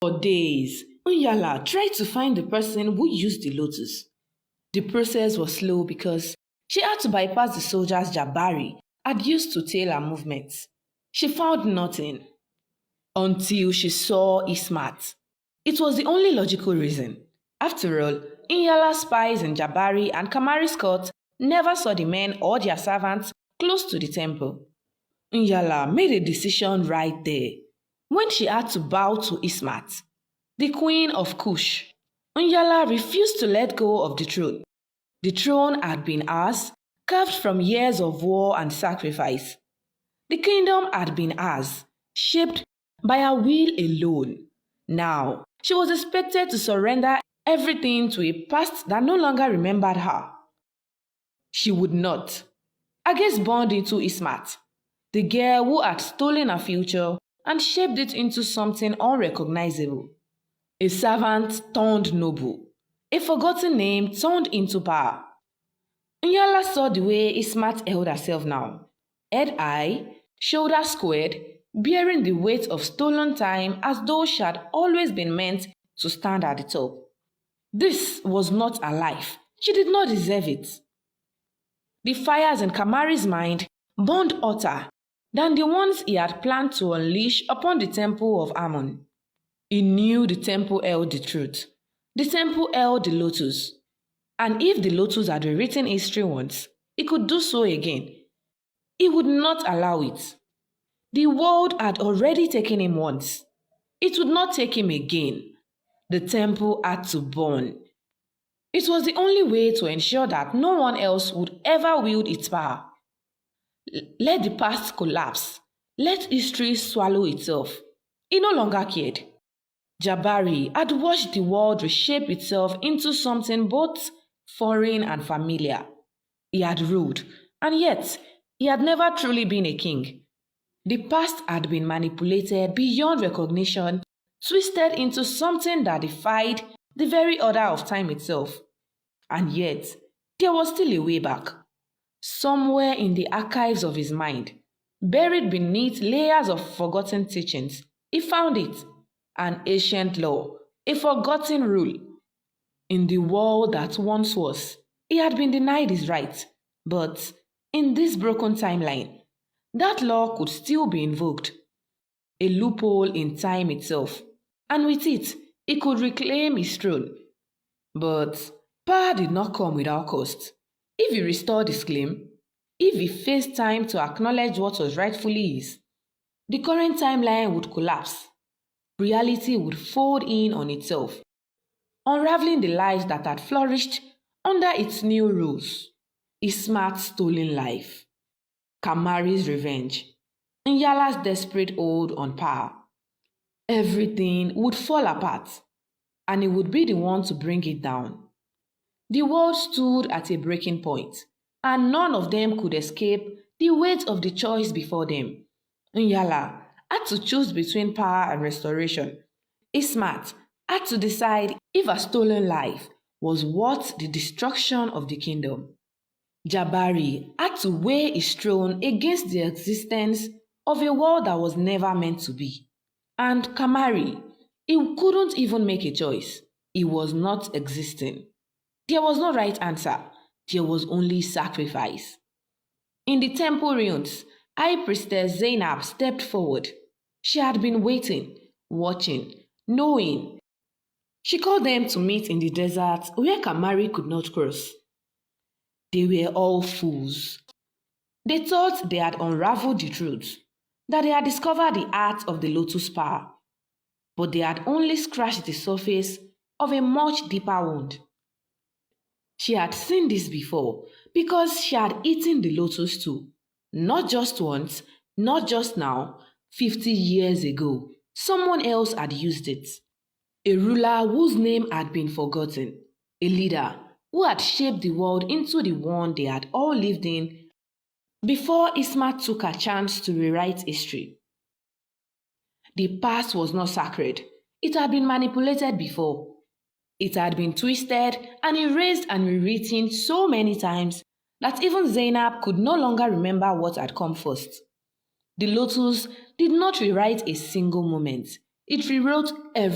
For days, Unyala tried to find the person who used the lotus. The process was slow because she had to bypass the soldiers Jabari had used to tail her movements. She found nothing until she saw Ismat. It was the only logical reason. After all, Inyala's spies in Jabari and Kamari's court never saw the men or their servants close to the temple. Inyala made a decision right there when she had to bow to Ismat, the queen of Kush. Inyala refused to let go of the throne. The throne had been hers, carved from years of war and sacrifice. The kingdom had been hers, shaped by her will alone. Now, she was expected to surrender everything to a past that no longer remembered her. She would not. Agnes burned into Ismat, the girl who had stolen her future and shaped it into something unrecognizable. A servant turned noble, a forgotten name turned into power. Nyala saw the way Ismat held herself now, head high, shoulders squared, bearing the weight of stolen time as though she had always been meant to stand at the top. This was not her life. She did not deserve it. The fires in Kamari's mind burned hotter than the ones he had planned to unleash upon the temple of Ammon. He knew the temple held the truth. The temple held the lotus. And if the lotus had rewritten history once, he could do so again. He would not allow it. The world had already taken him once. It would not take him again. The temple had to burn. It was the only way to ensure that no one else would ever wield its power. Let the past collapse. Let history swallow itself. He no longer cared. Jabari had watched the world reshape itself into something both foreign and familiar. He had ruled, and yet he had never truly been a king. The past had been manipulated beyond recognition, twisted into something that defied the very order of time itself. And yet, there was still a way back. Somewhere in the archives of his mind, buried beneath layers of forgotten teachings, he found it. An ancient law, a forgotten rule. In the world that once was, he had been denied his right. But in this broken timeline, that law could still be invoked. A loophole in time itself. And with it, he could reclaim his throne. But power did not come without cost. If he restored his claim, if he faced time to acknowledge what was rightfully his, the current timeline would collapse. Reality would fold in on itself, unraveling the lives that had flourished under its new rules. Ismat's stolen life, Kamari's revenge, Nyala's desperate hold on power. Everything would fall apart, and he would be the one to bring it down. The world stood at a breaking point, and none of them could escape the weight of the choice before them. Nyala had to choose between power and restoration. Ismat had to decide if a stolen life was worth the destruction of the kingdom. Jabari had to weigh his throne against the existence of a world that was never meant to be. And Kamari, he couldn't even make a choice. He was not existing. There was no right answer. There was only sacrifice. In the temple ruins, High Priestess Zainab stepped forward. She had been waiting, watching, knowing. She called them to meet in the desert where Kamari could not cross. They were all fools. They thought they had unraveled the truth, that they had discovered the art of the lotus power. But they had only scratched the surface of a much deeper wound. She had seen this before because she had eaten the lotus too. Not just once, not just now, 50 years ago. Someone else had used it. A ruler whose name had been forgotten. A leader who had shaped the world into the one they had all lived in before Isma took a chance to rewrite history. The past was not sacred. It had been manipulated before. It had been twisted and erased and rewritten so many times that even Zainab could no longer remember what had come first. The Lotus did not rewrite a single moment. It rewrote every